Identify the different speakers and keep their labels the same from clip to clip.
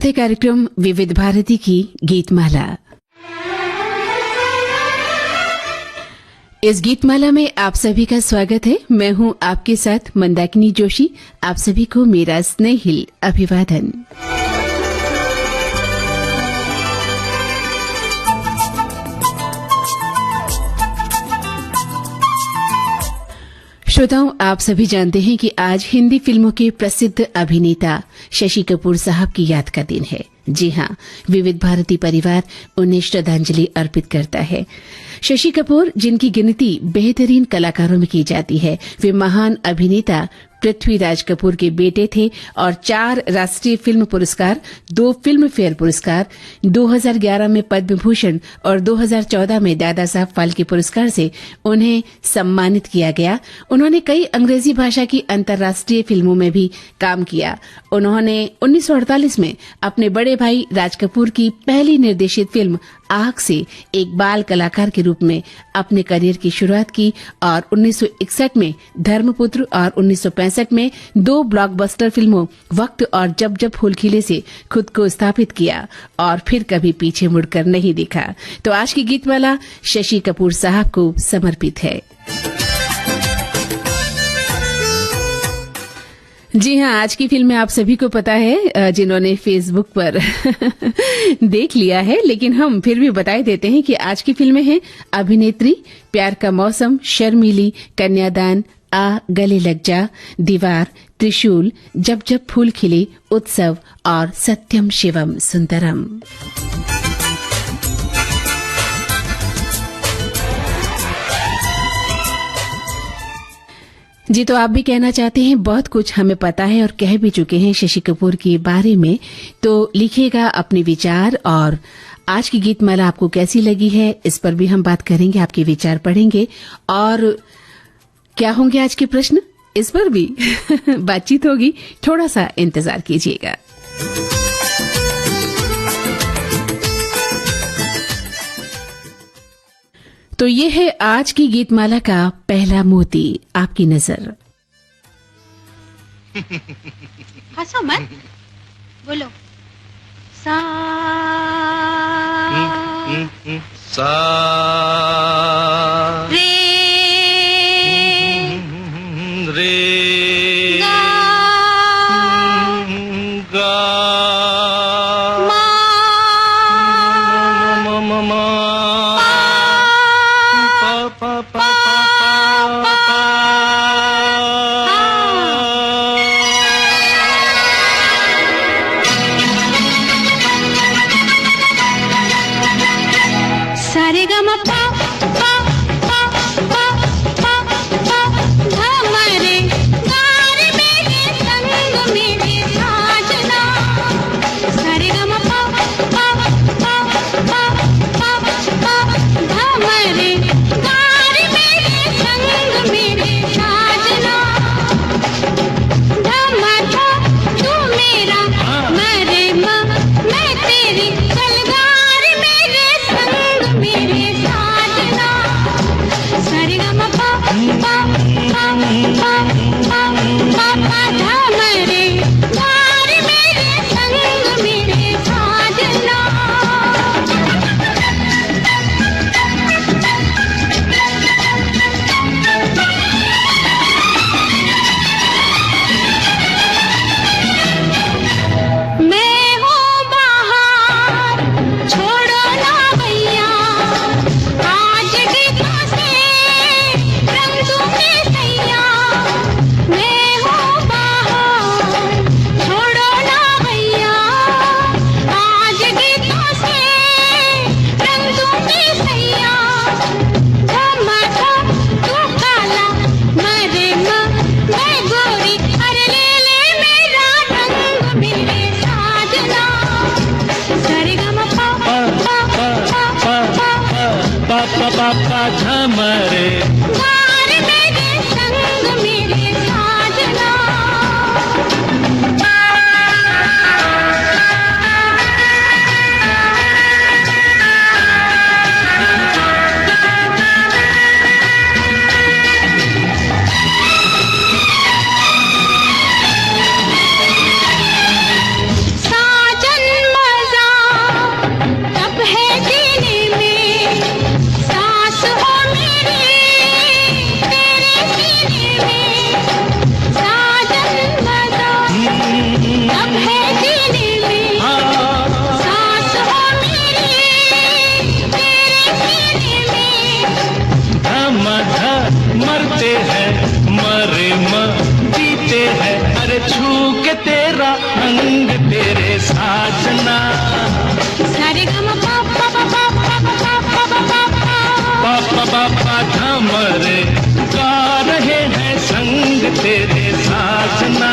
Speaker 1: कार्यक्रम विविध भारती की गीतमाला। इस गीतमाला में आप सभी का स्वागत है। मैं हूं आपके साथ मंदाकिनी जोशी। आप सभी को मेरा स्नेहिल अभिवादन। श्रोताओं, आप सभी जानते हैं कि आज हिंदी फिल्मों के प्रसिद्ध अभिनेता शशि कपूर साहब की याद का दिन है। जी हां, विविध भारती परिवार उन्हें श्रद्धांजलि अर्पित करता है। शशि कपूर, जिनकी गिनती बेहतरीन कलाकारों में की जाती है, वे महान अभिनेता पृथ्वीराज कपूर के बेटे थे और 4 राष्ट्रीय फिल्म पुरस्कार, 2 फिल्म फेयर पुरस्कार, 2011 में पद्म भूषण और 2014 में दादा साहब फाल्के पुरस्कार से उन्हें सम्मानित किया गया। उन्होंने कई अंग्रेजी भाषा की अंतर्राष्ट्रीय फिल्मों में भी काम किया। उन्होंने 1948 में अपने बड़े भाई राज कपूर की पहली निर्देशित फिल्म आग से एक बाल कलाकार के रूप में अपने करियर की शुरुआत की और 1961 में धर्मपुत्र और 1965 में 2 ब्लॉकबस्टर फिल्मों वक्त और जब जब फूल खिले से खुद को स्थापित किया और फिर कभी पीछे मुड़कर नहीं देखा। तो आज की गीतमाला शशि कपूर साहब को समर्पित है। जी हां, आज की फिल्म में आप सभी को पता है, जिन्होंने फेसबुक पर देख लिया है, लेकिन हम फिर भी बताए देते हैं कि आज की फिल्में हैं अभिनेत्री, प्यार का मौसम, शर्मीली, कन्यादान, आ गले लग जा, दीवार, त्रिशूल, जब जब फूल खिले, उत्सव और सत्यम शिवम सुंदरम। जी, तो आप भी कहना चाहते हैं, बहुत कुछ हमें पता है और कह भी चुके हैं शशि कपूर के बारे में, तो लिखिएगा अपने विचार। और आज की गीतमाला आपको कैसी लगी है, इस पर भी हम बात करेंगे, आपके विचार पढ़ेंगे। और क्या होंगे आज के प्रश्न, इस पर भी बातचीत होगी। थोड़ा सा इंतजार कीजिएगा। तो ये है आज की गीतमाला का पहला मोती। आपकी नजर।
Speaker 2: हंसो मत, बोलो। सा
Speaker 3: सा
Speaker 2: रे
Speaker 3: रे
Speaker 2: गा
Speaker 3: गा
Speaker 2: मा
Speaker 3: मा मा पा पा
Speaker 2: सारे गा मा पा पा पा पा पा पा धा मरे गार मेरे संग मेरे साजना। सारे गा मा पा पा पा पा पा पा धा मरे गार मेरे संग मेरे साजना। धा मा था तू मेरा, मरे माँ मैं तेरी, कलगार मेरे संग मेरे साजना। सारे गा मा पा पा पा पा पा पा पा धा मरे गार मेरे संग मेरे साजना। मैं हूँ बाहर, छोड़ो ना भैया, आज गीतों से रंग दूंगी सैया। मैं हूँ बाहर, छोड़ो ना भैया, आज गीतों से रंग दूंगी सैया। धमाका तू काला, मरे माँ मैं गोरी, अरे ले ले मेरा रंग मेरे साजना। सारे गा मा पा पा पा पा पा
Speaker 3: पा पा झमरे
Speaker 2: गार मेरे संग मेरे साजना। साजन
Speaker 3: साजना।
Speaker 2: सारे गम पा पा पा पा पा पा पा पा पा पा।
Speaker 3: पापा पापा झमरे गा रहे हैं संग तेरे साजना।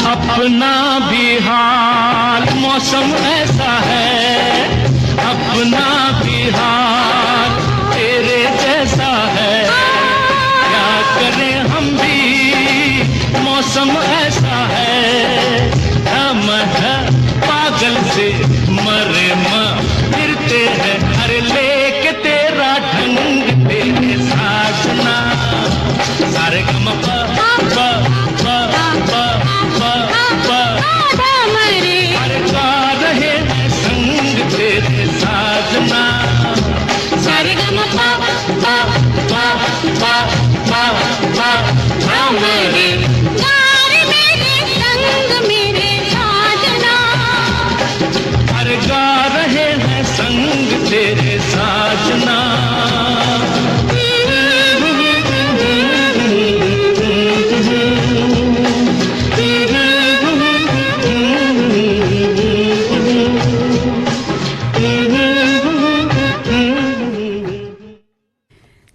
Speaker 3: अपना भी हाल मौसम ऐसा है, अपना भी हाल तेरे जैसा है। क्या करें हम भी मौसम ऐसा है, हम है पागल से मरे फिरते हैं हर लेके तेरा ढंग तेरे साजना। सारे गम पा पा पा पा पा पा
Speaker 2: मरे
Speaker 3: हर गा रहे हैं संग तेरे साजना।
Speaker 2: सारे गम पा पा पा पा पा पा पा मरे गार मेरे संग मेरे साजना।
Speaker 3: हर गा रहे हैं संग तेरे साजना।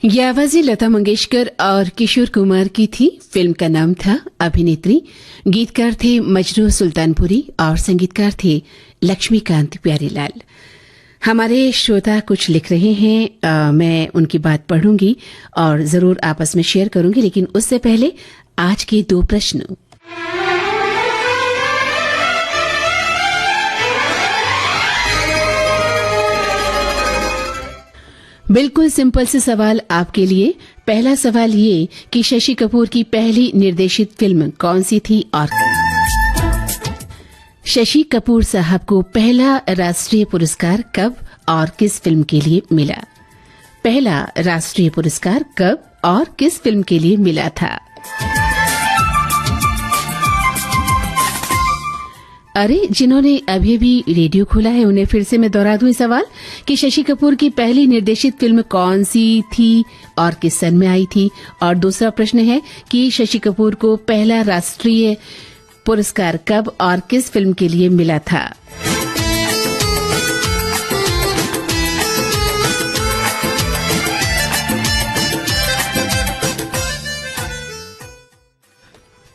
Speaker 1: ये आवाजें लता मंगेशकर और किशोर कुमार की थी। फिल्म का नाम था अभिनेत्री। गीतकार थे मजरू सुल्तानपुरी और संगीतकार थे लक्ष्मीकांत प्यारीलाल। हमारे श्रोता कुछ लिख रहे हैं, मैं उनकी बात पढ़ूंगी और जरूर आपस में शेयर करूंगी, लेकिन उससे पहले आज के 2 प्रश्न। बिल्कुल सिंपल से सवाल आपके लिए। पहला सवाल ये कि शशि कपूर की पहली निर्देशित फिल्म कौन सी थी और शशि कपूर साहब को पहला राष्ट्रीय पुरस्कार कब और किस फिल्म के लिए मिला? पहला राष्ट्रीय पुरस्कार कब और किस फिल्म के लिए मिला था? अरे, जिन्होंने अभी अभी रेडियो खोला है उन्हें फिर से मैं दोहरा दूं सवाल कि शशि कपूर की पहली निर्देशित फिल्म कौन सी थी और किस सन में आई थी। और दूसरा प्रश्न है कि शशि कपूर को पहला राष्ट्रीय पुरस्कार कब और किस फिल्म के लिए मिला था।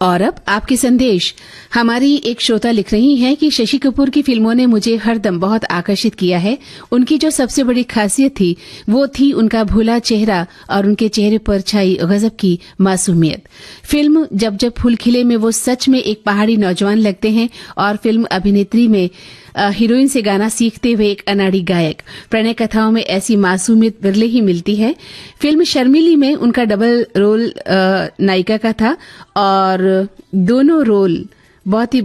Speaker 1: और अब आपके संदेश। हमारी एक श्रोता लिख रही हैं कि शशि कपूर की फिल्मों ने मुझे हरदम बहुत आकर्षित किया है। उनकी जो सबसे बड़ी खासियत थी वो थी उनका भोला चेहरा और उनके चेहरे पर छाई गजब की मासूमियत। फिल्म जब जब फूल खिले में वो सच में एक पहाड़ी नौजवान लगते हैं और फिल्म अभिनेत्री में हीरोइन से गाना सीखते हुए एक अनाड़ी गायक। प्रणय कथाओं में ऐसी मासूमियत बिरले ही मिलती है। फिल्म शर्मिली में उनका डबल रोल नायिका का था और दोनों रोल बहुत ही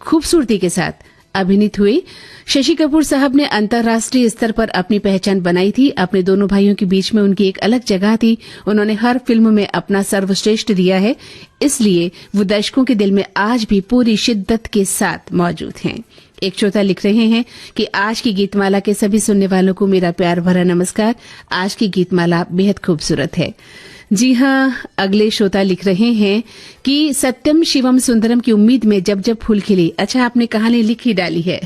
Speaker 1: खूबसूरती के साथ अभिनीत हुए। शशि कपूर साहब ने अंतर्राष्ट्रीय स्तर पर अपनी पहचान बनाई थी। अपने दोनों भाइयों के बीच में उनकी एक अलग जगह थी। उन्होंने हर फिल्म में अपना सर्वश्रेष्ठ दिया है, इसलिए वो दर्शकों के दिल में आज भी पूरी शिद्दत के साथ मौजूद हैं। एक श्रोता लिख रहे हैं कि आज की गीतमाला के सभी सुनने वालों को मेरा प्यार भरा नमस्कार। आज की गीतमाला बेहद खूबसूरत है। जी हाँ, अगले श्रोता लिख रहे हैं कि सत्यम शिवम सुंदरम की उम्मीद में जब जब फूल खिले। अच्छा, आपने कहानी लिख ही डाली है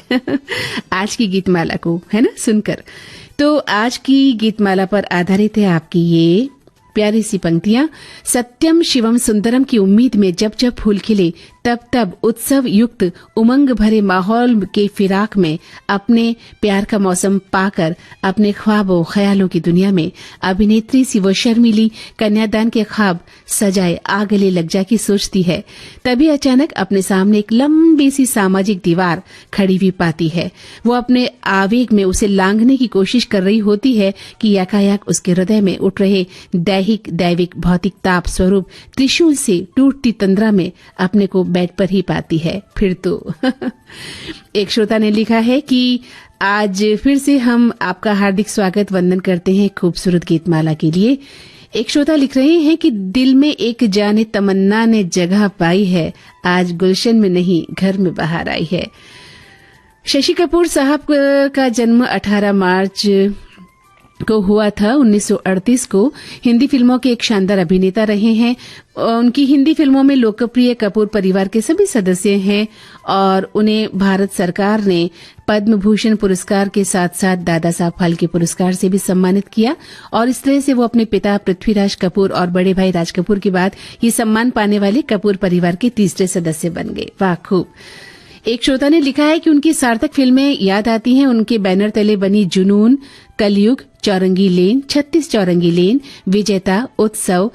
Speaker 1: आज की गीतमाला को, है ना, सुनकर। तो आज की गीतमाला पर आधारित है आपकी ये प्यारी सी पंक्तियां। सत्यम शिवम सुंदरम की उम्मीद में जब जब फूल खिले, तब तब उत्सव युक्त उमंग भरे माहौल के फिराक में अपने प्यार का मौसम पाकर अपने ख्वाबों ख्यालों की दुनिया में अभिनेत्री सी वो शर्मीली कन्यादान के ख्वाब सजाए आ गले लग जा की सोचती है। तभी अचानक अपने सामने एक लंबी सी सामाजिक दीवार खड़ी हुई पाती है। वो अपने आवेग में उसे लांघने की कोशिश कर रही होती है कि यकायक उसके हृदय में उठ रहे दैहिक दैविक भौतिक ताप स्वरूप त्रिशूल से टूटती तंद्रा में अपने को बेड पर ही पाती है फिर तो। एक श्रोता ने लिखा है कि आज फिर से हम आपका हार्दिक स्वागत वंदन करते हैं खूबसूरत गीतमाला के लिए। एक श्रोता लिख रहे हैं कि दिल में एक जाने तमन्ना ने जगह पाई है, आज गुलशन में नहीं घर में बाहर आई है। शशि कपूर साहब का जन्म 18 मार्च को हुआ था। 1938 को हिंदी फिल्मों के एक शानदार अभिनेता रहे हैं। उनकी हिंदी फिल्मों में लोकप्रिय कपूर परिवार के सभी सदस्य हैं और उन्हें भारत सरकार ने पद्म भूषण पुरस्कार के साथ साथ दादा साहब फाल्के पुरस्कार से भी सम्मानित किया और इस तरह से वो अपने पिता पृथ्वीराज कपूर और बड़े भाई राज कपूर के बाद ये सम्मान पाने वाले कपूर परिवार के तीसरे सदस्य बन गए। वाह, खूब। एक श्रोता ने लिखा है कि उनकी सार्थक फिल्में याद आती हैं। उनके बैनर तले बनी जुनून, कलयुग, चौरंगी लेन, 36 चौरंगी लेन, विजेता, उत्सव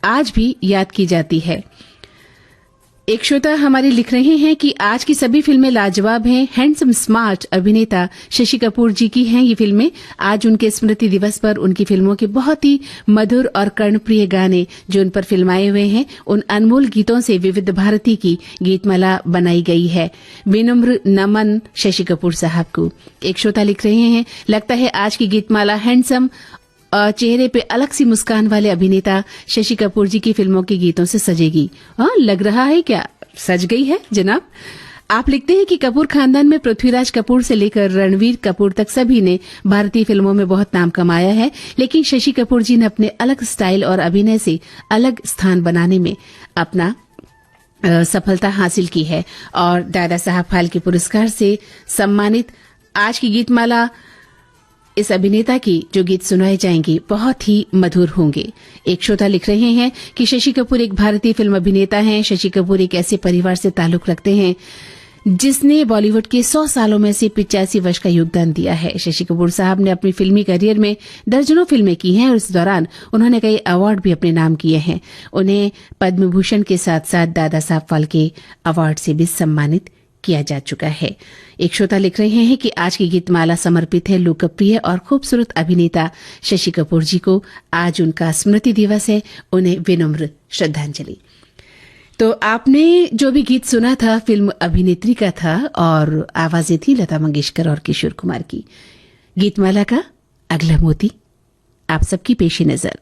Speaker 1: आज भी याद की जाती है। एक श्रोता हमारे लिख रहे हैं कि आज की सभी फिल्में लाजवाब हैं। हैंडसम स्मार्ट अभिनेता शशि कपूर जी की हैं ये फिल्में। आज उनके स्मृति दिवस पर उनकी फिल्मों के बहुत ही मधुर और कर्णप्रिय गाने जो उन पर फिल्माए हुए हैं, उन अनमोल गीतों से विविध भारती की गीतमाला बनाई गई है। विनम्र नमन शशि कपूर साहब को। एक श्रोता लिख रहे हैं, लगता है आज की गीतमाला हैंडसम चेहरे पे अलग सी मुस्कान वाले अभिनेता शशि कपूर जी की फिल्मों के गीतों से सजेगी। लग रहा है क्या सज गई है जनाब। आप लिखते हैं कि कपूर खानदान में पृथ्वीराज कपूर से लेकर रणवीर कपूर तक सभी ने भारतीय फिल्मों में बहुत नाम कमाया है, लेकिन शशि कपूर जी ने अपने अलग स्टाइल और अभिनय से अलग स्थान बनाने में अपना सफलता हासिल की है और दादा साहब फाल्के पुरस्कार से सम्मानित आज की गीतमाला इस अभिनेता की जो गीत सुनाए जाएंगे बहुत ही मधुर होंगे। एक श्रोता लिख रहे हैं कि शशि कपूर एक भारतीय फिल्म अभिनेता हैं। शशि कपूर एक ऐसे परिवार से ताल्लुक रखते हैं जिसने बॉलीवुड के 100 सालों में से 85 वर्ष का योगदान दिया है। शशि कपूर साहब ने अपनी फिल्मी करियर में दर्जनों फिल्में की हैं और इस दौरान उन्होंने कई अवार्ड भी अपने नाम किए हैं। उन्हें पद्म भूषण के साथ साथ दादा साहब फाल्के अवार्ड से भी सम्मानित किया जा चुका है। एक श्रोता लिख रहे हैं कि आज की गीतमाला समर्पित है लोकप्रिय और खूबसूरत अभिनेता शशि कपूर जी को। आज उनका स्मृति दिवस है, उन्हें विनम्र श्रद्धांजलि। तो आपने जो भी गीत सुना था फिल्म अभिनेत्री का था और आवाजें थी लता मंगेशकर और किशोर कुमार की। गीतमाला का अगला मोती आप सबकी पेशी नजर।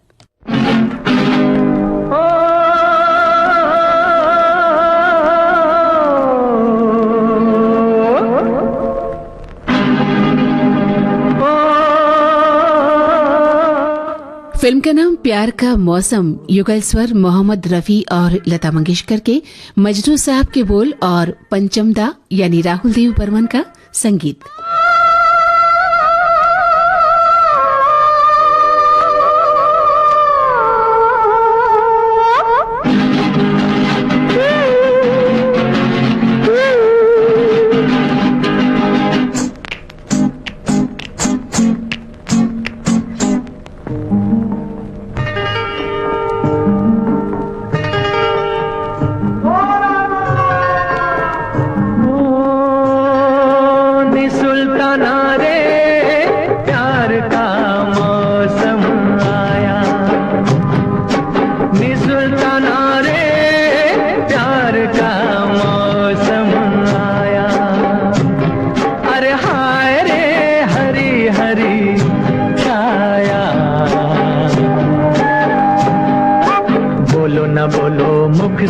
Speaker 1: फिल्म का नाम प्यार का मौसम, युगल स्वर मोहम्मद रफी और लता मंगेशकर के, मजनू साहब के बोल और पंचम दा यानी राहुल देव बर्मन का संगीत।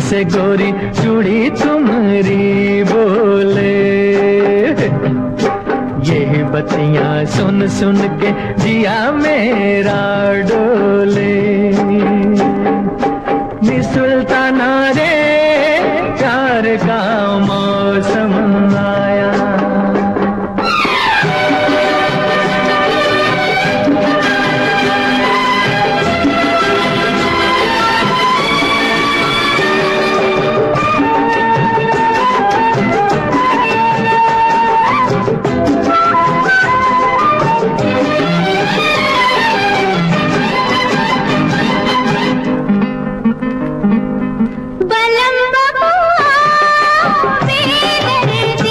Speaker 3: से गोरी चूड़ी तुम्हारी बोले, यही बत्तियां सुन सुन के जिया मेरा डोले। नी सुल्ताना रे प्यार का मौसम आया।
Speaker 2: बलम बबुआ मेरे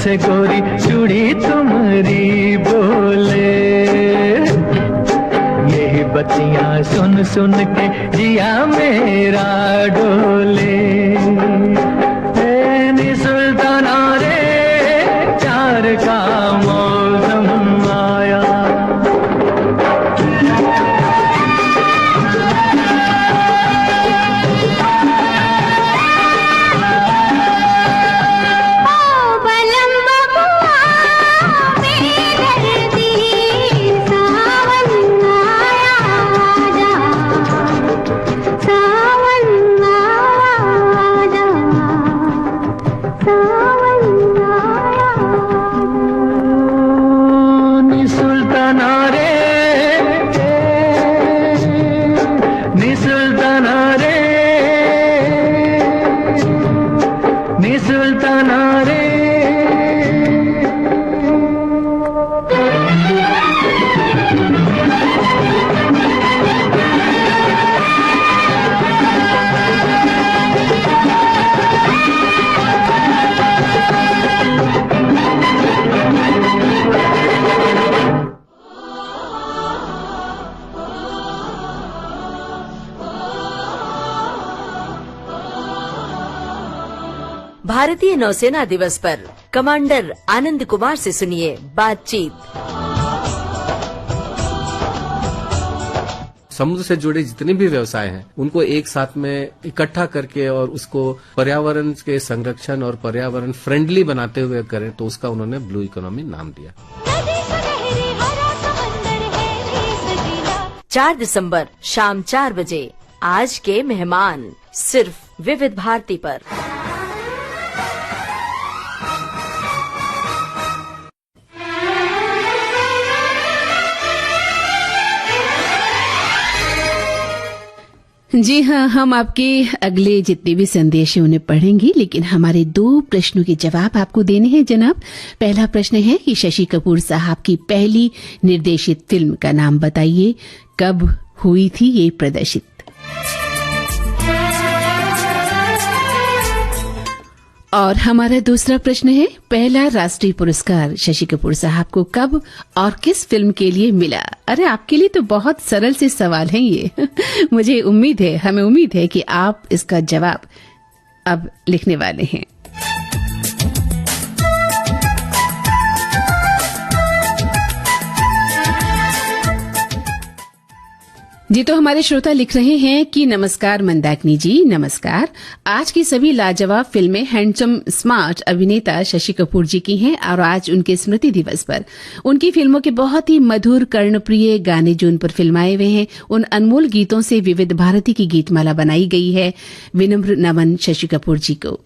Speaker 3: से गोरी चूड़ी तुम्हारी बोले। यही बतियां सुन सुन के जिया मेरा डोले। नी सुल्ताना रे प्यार का मौसम आया।
Speaker 4: भारतीय नौसेना दिवस पर कमांडर आनंद कुमार से सुनिए बातचीत।
Speaker 5: समुद्र से जुड़े जितने भी व्यवसाय हैं उनको एक साथ में इकट्ठा करके और उसको पर्यावरण के संरक्षण और पर्यावरण फ्रेंडली बनाते हुए करें, तो उसका उन्होंने ब्लू इकोनॉमी नाम दिया।
Speaker 4: 4 दिसंबर शाम 4 बजे आज के मेहमान सिर्फ विविध भारती पर।
Speaker 1: जी हाँ, हम आपके अगले जितने भी संदेश हैं उन्हें पढ़ेंगे, लेकिन हमारे 2 प्रश्नों के जवाब आपको देने हैं जनाब। पहला प्रश्न है कि शशि कपूर साहब की पहली निर्देशित फिल्म का नाम बताइए, कब हुई थी ये प्रदर्शित। और हमारा दूसरा प्रश्न है, पहला राष्ट्रीय पुरस्कार शशि कपूर साहब को कब और किस फिल्म के लिए मिला। अरे आपके लिए तो बहुत सरल से सवाल है ये। मुझे उम्मीद है, हमें उम्मीद है कि आप इसका जवाब अब लिखने वाले हैं। जी तो हमारे श्रोता लिख रहे हैं कि नमस्कार मंदाकिनी जी, नमस्कार। आज की सभी लाजवाब फिल्में हैंडसम स्मार्ट अभिनेता शशि कपूर जी की हैं और आज उनके स्मृति दिवस पर उनकी फिल्मों के बहुत ही मधुर कर्णप्रिय गाने जो उन पर फिल्माए हुए हैं, उन अनमोल गीतों से विविध भारती की गीतमाला बनाई गई है। विनम्र नमन शशि कपूर जी को।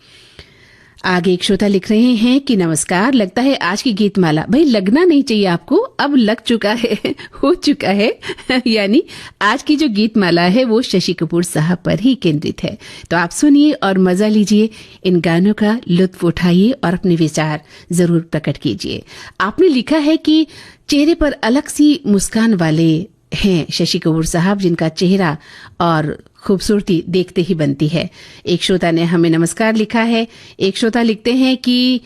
Speaker 1: आगे एक श्रोता लिख रहे हैं कि नमस्कार, लगता है आज की गीतमाला, भाई लगना नहीं चाहिए आपको, अब लग चुका है, हो चुका है। यानी आज की जो गीतमाला है वो शशि कपूर साहब पर ही केंद्रित है। तो आप सुनिए और मजा लीजिए, इन गानों का लुत्फ उठाइए और अपने विचार जरूर प्रकट कीजिए। आपने लिखा है कि चेहरे पर अलग सी मुस्कान वाले हैं शशि कपूर साहब, जिनका चेहरा और खूबसूरती देखते ही बनती है। एक श्रोता ने हमें नमस्कार लिखा है। एक श्रोता लिखते हैं कि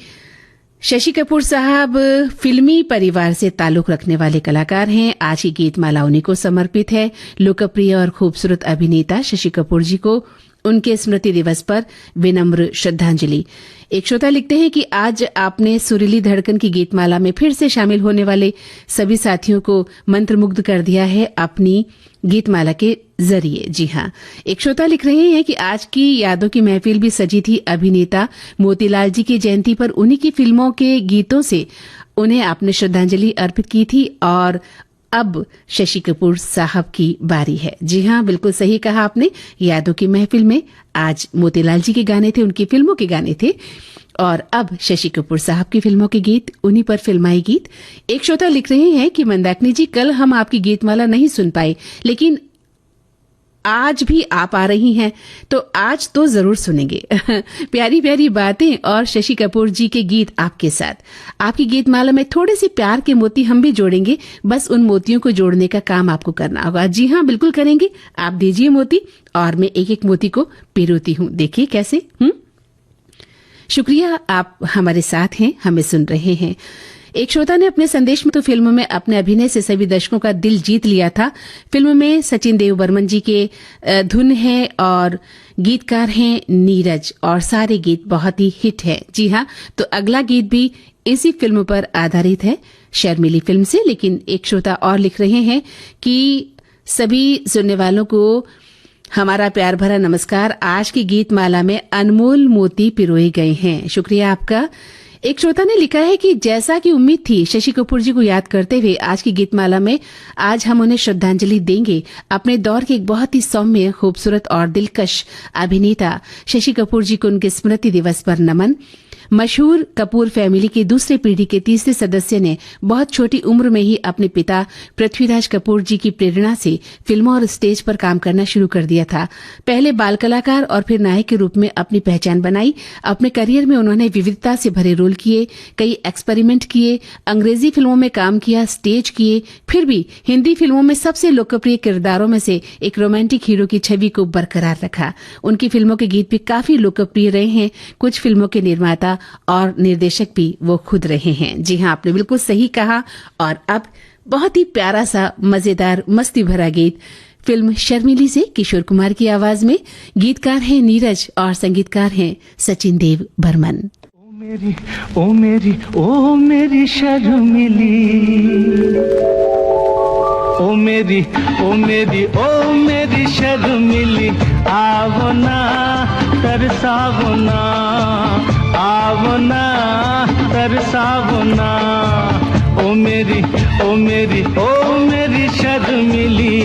Speaker 1: शशि कपूर साहब फिल्मी परिवार से ताल्लुक रखने वाले कलाकार हैं। आज की गीतमाला उन्हीं को समर्पित है। लोकप्रिय और खूबसूरत अभिनेता शशि कपूर जी को उनके स्मृति दिवस पर विनम्र श्रद्धांजलि। एक श्रोता लिखते हैं कि आज आपने सुरीली धड़कन की गीतमाला में फिर से शामिल होने वाले सभी साथियों को मंत्रमुग्ध कर दिया है अपनी गीतमाला के जरिए। जी हाँ, एक श्रोता लिख रहे हैं कि आज की यादों की महफिल भी सजी थी अभिनेता मोतीलाल जी की जयंती पर। उन्हीं की फिल्मों के गीतों से उन्हें आपने श्रद्धांजलि अर्पित की थी और अब शशि कपूर साहब की बारी है। जी हाँ, बिल्कुल सही कहा आपने। यादों की महफिल में आज मोतीलाल जी के गाने थे, उनकी फिल्मों के गाने थे, और अब शशि कपूर साहब की फिल्मों के गीत, उन्हीं पर फिल्माए गीत। एक श्रोता लिख रहे हैं कि मंदाकिनी जी, कल हम आपकी गीतमाला नहीं सुन पाए, लेकिन आज भी आप आ रही हैं तो आज तो जरूर सुनेंगे। प्यारी प्यारी बातें और शशि कपूर जी के गीत आपके साथ। आपकी गीतमाला में थोड़े से प्यार के मोती हम भी जोड़ेंगे, बस उन मोतियों को जोड़ने का काम आपको करना होगा। जी हाँ, बिल्कुल करेंगे। आप दीजिए मोती और मैं एक एक मोती को पिरोती हूँ। देखिए कैसे। शुक्रिया, आप हमारे साथ हैं, हमें सुन रहे हैं। एक श्रोता ने अपने संदेश में तो फिल्म में अपने अभिनय से सभी दर्शकों का दिल जीत लिया था। फिल्म में सचिन देव बर्मन जी के धुन है और गीतकार हैं नीरज, और सारे गीत बहुत ही हिट हैं। जी हाँ, तो अगला गीत भी इसी फिल्म पर आधारित है, शर्मिली फिल्म से। लेकिन एक श्रोता और लिख रहे हैं कि सभी सुनने वालों को हमारा प्यार भरा नमस्कार। आज की गीत माला में अनमोल मोती पिरोए गए हैं। शुक्रिया आपका। एक श्रोता ने लिखा है कि जैसा कि उम्मीद थी, शशि कपूर जी को याद करते हुए आज की गीतमाला में आज हम उन्हें श्रद्धांजलि देंगे। अपने दौर के एक बहुत ही सौम्य, खूबसूरत और दिलकश अभिनेता शशि कपूर जी को उनके स्मृति दिवस पर नमन। मशहूर कपूर फैमिली की दूसरी पीढ़ी के तीसरे सदस्य ने बहुत छोटी उम्र में ही अपने पिता पृथ्वीराज कपूर जी की प्रेरणा से फिल्मों और स्टेज पर काम करना शुरू कर दिया था। पहले बाल कलाकार और फिर नायक के रूप में अपनी पहचान बनाई। अपने करियर में उन्होंने विविधता से भरे रोल किए, कई एक्सपेरिमेंट किए, अंग्रेजी फिल्मों में काम किया, स्टेज किए, फिर भी हिंदी फिल्मों में सबसे लोकप्रिय किरदारों में से एक रोमांटिक हीरो की छवि को बरकरार रखा। उनकी फिल्मों के गीत भी काफी लोकप्रिय रहे हैं। कुछ फिल्मों के निर्माता और निर्देशक भी वो खुद रहे हैं। जी हाँ, आपने बिल्कुल सही कहा। और अब बहुत ही प्यारा सा मजेदार मस्ती भरा गीत फिल्म शर्मिली से किशोर कुमार की आवाज में। गीतकार हैं नीरज और संगीतकार हैं सचिन देव बर्मन।
Speaker 3: ओ मेरी शर्मिली, ओ मेरी शर्मिली, आवो ना तरसावो ना, आवो ना तरसावो ना। ओ मेरी शर्मिली।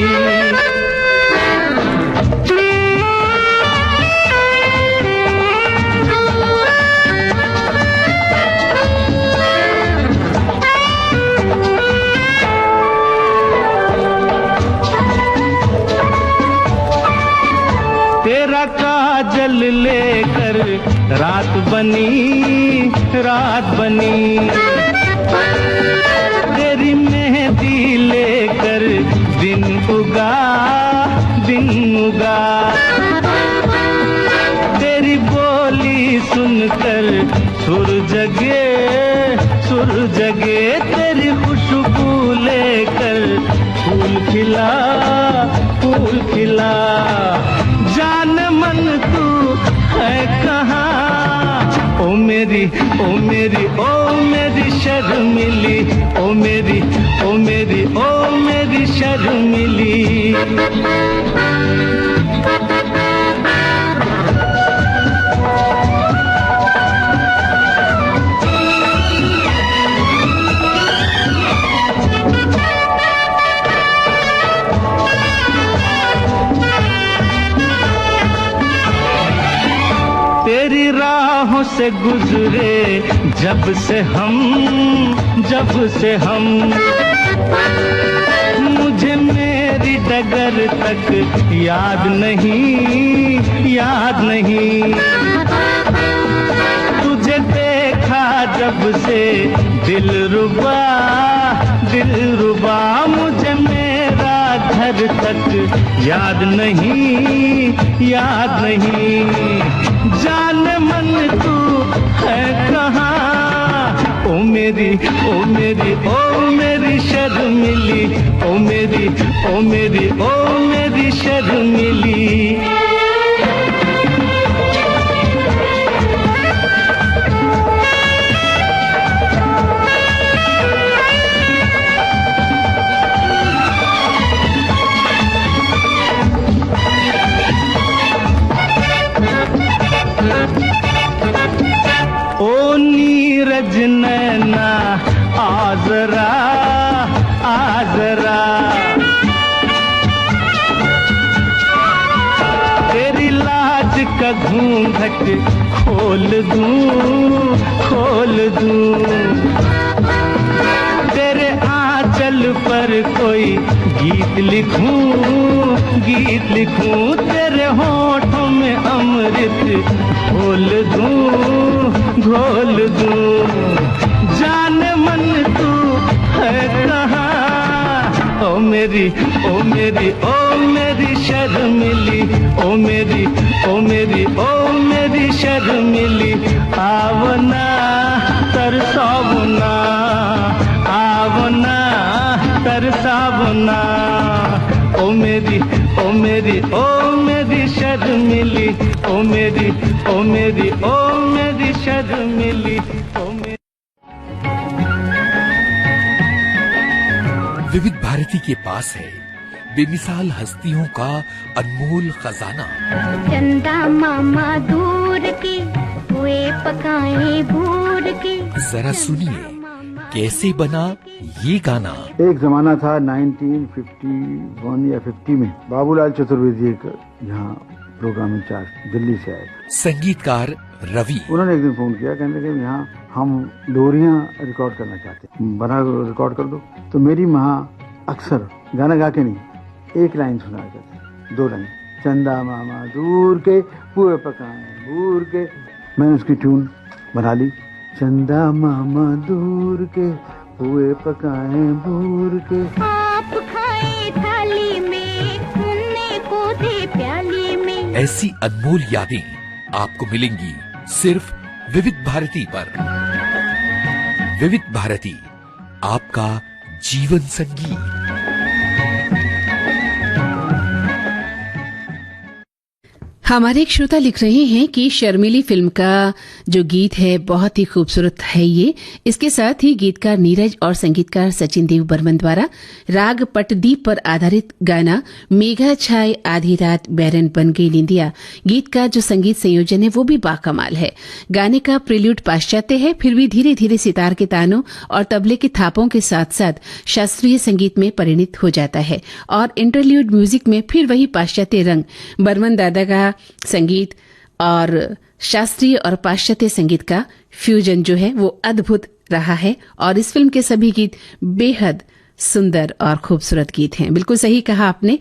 Speaker 3: तेरा काजल लेकर रात बनी, तेरी मेहंदी लेकर दिन उगा, तेरी बोली सुनकर सुर जगे, तेरी खुशबू लेकर फूल खिला, जान मन तू है कहाँ। ओ मेरी शर्मिली, ओ मेरी शर्मिली। तेरी राहों से गुजरे जब से हम, मुझे मेरी डगर तक याद नहीं। तुझे देखा जब से दिलरुबा, मुझे मेरा घर तक याद नहीं। जान मन तू है कहाँ। ओ मेरी शर्मिली, ओ मेरी शर्मिली। ओ नीरज नैना आजरा, तेरी लाज का घूंघट खोल दूं, तेरे आंचल पर कोई गीत लिखूं, तेरे होठों में अमृत घोल दूं, जान मन तू है कहाँ। ओ मेरी शर्मिली, ओ मेरी ओ मेरी ओ मेरी शर्मिली, आवना तरसावना, आवना तरसावना, ओ मेरी ओ मेरी ओ मेरी शर्मिली, ओ मेरी ओ मेरी ओ मेरी शर्मिली, ओ मेरी।
Speaker 6: विविध भारती के पास है बेमिसाल हस्तियों का अनमोल खजाना।
Speaker 2: चंदा मामा दूर के हुए पकाए भूर के।
Speaker 6: जरा सुनिए कैसे बना ये गाना।
Speaker 7: एक जमाना था 1951 या 50 में, बाबूलाल चतुर्वेदी एक यहाँ प्रोग्राम इंचार्ज दिल्ली से आए।
Speaker 6: संगीतकार रवि।
Speaker 7: उन्होंने एक दिन फोन किया, कहने लगे यहाँ हम लोरियां रिकॉर्ड करना चाहते हैं, बना रिकॉर्ड कर दो। तो मेरी माँ अक्सर गाना गा के नहीं, एक लाइन सुना करती, 2 लाइन, चंदा मामा दूर के पुए पकाए भूर के। मैंने उसकी ट्यून बना ली, चंदा मामा दूर के पुए पकाए भूर के।
Speaker 2: आप खाए थाली में, मुन्ने को दे प्याली में।
Speaker 6: ऐसी अनमोल यादें आपको मिलेंगी सिर्फ विविध भारती पर। विविध भारती, आपका जीवन संगीत।
Speaker 1: हमारे एक श्रोता लिख रहे हैं कि शर्मिली फिल्म का जो गीत है बहुत ही खूबसूरत है ये। इसके साथ ही गीतकार नीरज और संगीतकार सचिन देव बर्मन द्वारा राग पटदीप पर आधारित गाना मेघा छाए आधी रात बैरन बन गई निंदिया गीत का जो संगीत संयोजन है वो भी बाकमाल है। गाने का प्रिल्यूड पाश्चात्य है, फिर भी धीरे धीरे सितार के तानों और तबले के थापों के साथ साथ शास्त्रीय संगीत में परिणित हो जाता है और इंटरल्यूड म्यूजिक में फिर वही पाश्चात्य रंग। बर्मन दादा का संगीत और शास्त्रीय और पाश्चात्य संगीत का फ्यूजन जो है वो अद्भुत रहा है और इस फिल्म के सभी गीत बेहद सुंदर और खूबसूरत गीत हैं। बिल्कुल सही कहा आपने।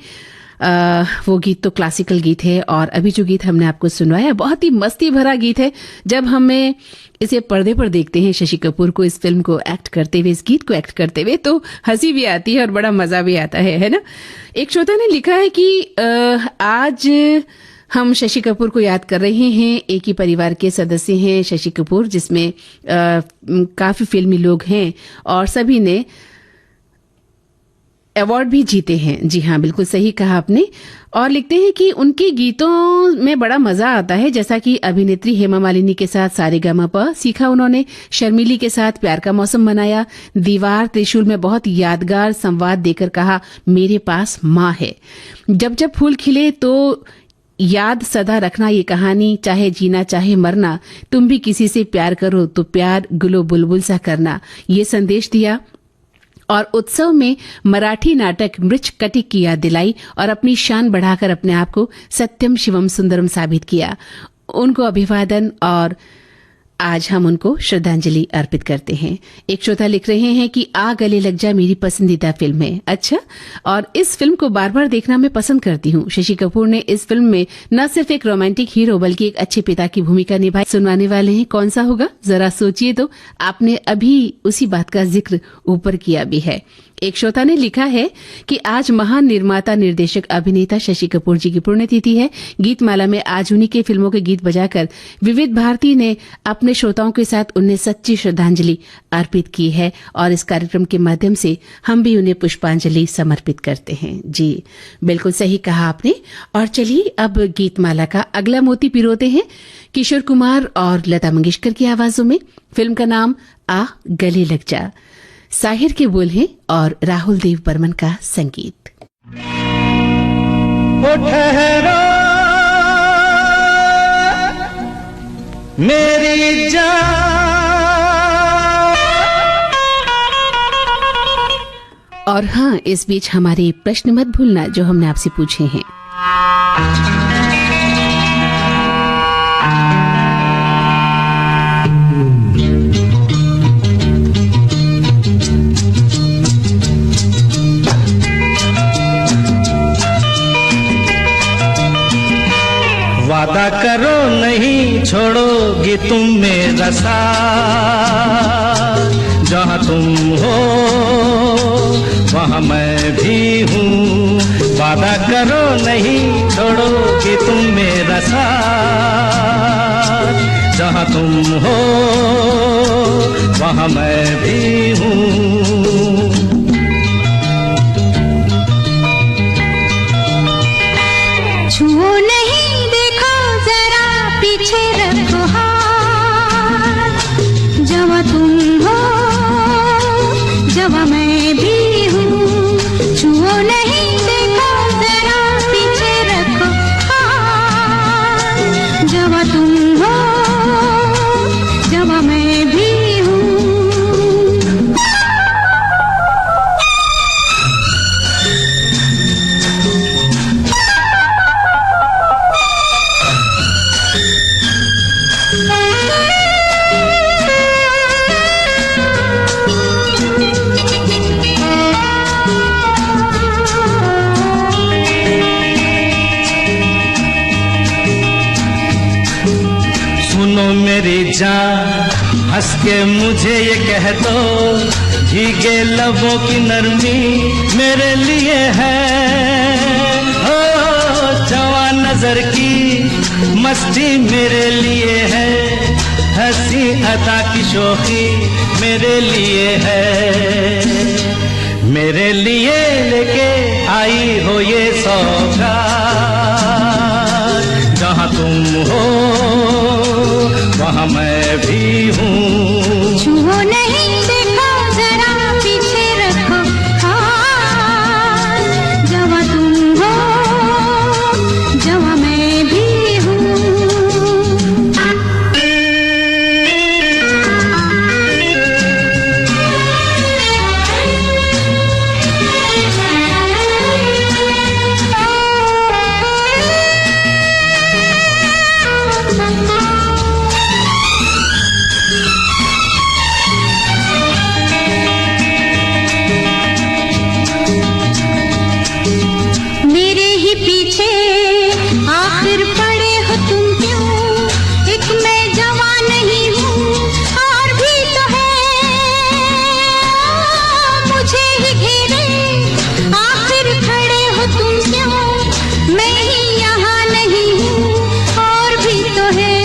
Speaker 1: वो गीत तो क्लासिकल गीत है और अभी जो गीत हमने आपको सुनवाया बहुत ही मस्ती भरा गीत है। जब हमें इसे पर्दे पर देखते हैं शशि कपूर को इस फिल्म को एक्ट करते हुए, इस गीत को एक्ट करते हुए, तो हंसी भी आती है और बड़ा मजा भी आता है ना। एक श्रोता ने लिखा है कि आज हम शशि कपूर को याद कर रहे हैं। एक ही परिवार के सदस्य हैं शशि कपूर, जिसमें काफी फिल्मी लोग हैं और सभी ने अवार्ड भी जीते हैं। जी हाँ, बिल्कुल सही कहा आपने। और लिखते हैं कि उनके गीतों में बड़ा मजा आता है, जैसा कि अभिनेत्री हेमा मालिनी के साथ सारेगामापा सीखा उन्होंने, शर्मिली के साथ प्यार का मौसम मनाया, दीवार त्रिशूल में बहुत यादगार संवाद देकर कहा मेरे पास माँ है, जब जब फूल खिले तो याद सदा रखना ये कहानी, चाहे जीना चाहे मरना, तुम भी किसी से प्यार करो तो प्यार गुलो बुलबुल सा करना, ये संदेश दिया। और उत्सव में मराठी नाटक मृच कटिक की याद दिलाई और अपनी शान बढ़ाकर अपने आप को सत्यम शिवम सुंदरम साबित किया। उनको अभिवादन और आज हम उनको श्रद्धांजलि अर्पित करते हैं। एक श्रोता लिख रहे हैं कि आ गले लग जा मेरी पसंदीदा फिल्म है। अच्छा, और इस फिल्म को बार बार देखना मैं पसंद करती हूँ। शशि कपूर ने इस फिल्म में न सिर्फ एक रोमांटिक हीरो बल्कि एक अच्छे पिता की भूमिका निभाई। सुनवाने वाले हैं कौन सा होगा, जरा सोचिए तो। आपने अभी उसी बात का जिक्र ऊपर किया भी है। एक श्रोता ने लिखा है कि आज महान निर्माता निर्देशक अभिनेता शशि कपूर जी की पुण्यतिथि है। गीतमाला में आज उन्हीं के फिल्मों के गीत बजाकर विविध भारती ने अपने श्रोताओं के साथ उन्हें सच्ची श्रद्धांजलि अर्पित की है और इस कार्यक्रम के माध्यम से हम भी उन्हें पुष्पांजलि समर्पित करते हैं। जी बिल्कुल सही कहा आपने। और चलिए अब गीतमाला का अगला मोती पिरोते हैं किशोर कुमार और लता मंगेशकर की आवाजों में। फिल्म का नाम आ गले लग जा, साहिर के बोल हैं और राहुल देव बर्मन का संगीत।
Speaker 3: ओ ठहरो मेरी जान,
Speaker 1: और हाँ, इस बीच हमारे प्रश्न मत भूलना जो हमने आपसे पूछे हैं।
Speaker 3: वादा करो नहीं छोड़ोगे तुम मेरा साथ, जहाँ तुम हो वहाँ मैं भी हूँ, वादा करो नहीं छोड़ोगी तुम मेरा साथ, जहाँ तुम हो वहाँ मैं भी हूँ।
Speaker 2: छुओ नहीं देखो जरा पीछे रखो हाथ, जहाँ तुम हो जहाँ मैं भी हूँ। छुओ नहीं देखो जरा पीछे रखो हाथ, जहाँ तुम हो जहाँ मैं भी हूँ।
Speaker 3: सुनो मेरी जान, हंस के मुझे ये कह दो, भीगे लबों की नरमी मेरे लिए है। ओ जवान नजर की मस्ती मेरे लिए है, हंसी अदा की शोखी मेरे लिए है। मेरे लिए लेके आई हो ये सौगात, जहाँ तुम हो वहाँ मैं भी हूँ।
Speaker 2: छुओ नहीं देखो जरा पीछे रखो हाथ, जहाँ तुम हो जहाँ मैं भी हूँ। मेरे ही पीछे आखिर पड़े हो तुम क्यों, एक मैं जवान नहीं हूँ और भी तो है मुझे ही घेरे, आखिर खड़े हो तुम क्यों, मैं ही यहाँ नहीं हूँ और भी तो है।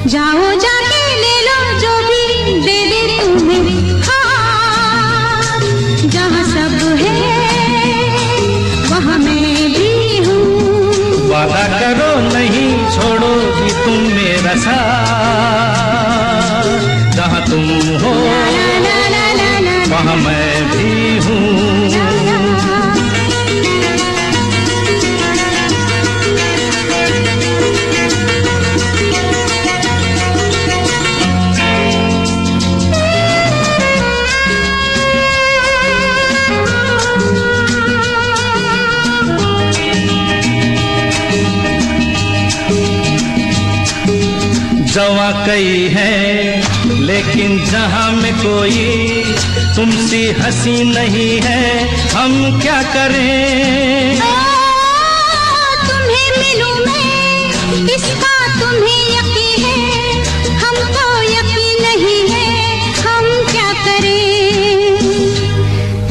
Speaker 2: जाओ जाके ले लो जो भी दे दे तुम्हें हाथ, जहाँ सब है वहाँ मैं भी हूँ।
Speaker 3: वादा करो नहीं छोड़ोगी तुम मेरा साथ, जहाँ तुम हो वहाँ मैं भी हूँ। जवा कई है लेकिन जहाँ में कोई तुमसी हंसी नहीं है, हम क्या करें।
Speaker 2: तुम्हें मिलूं मैं इसका तुम्हें यकीन है, हमको यकीन नहीं है, हम क्या करें।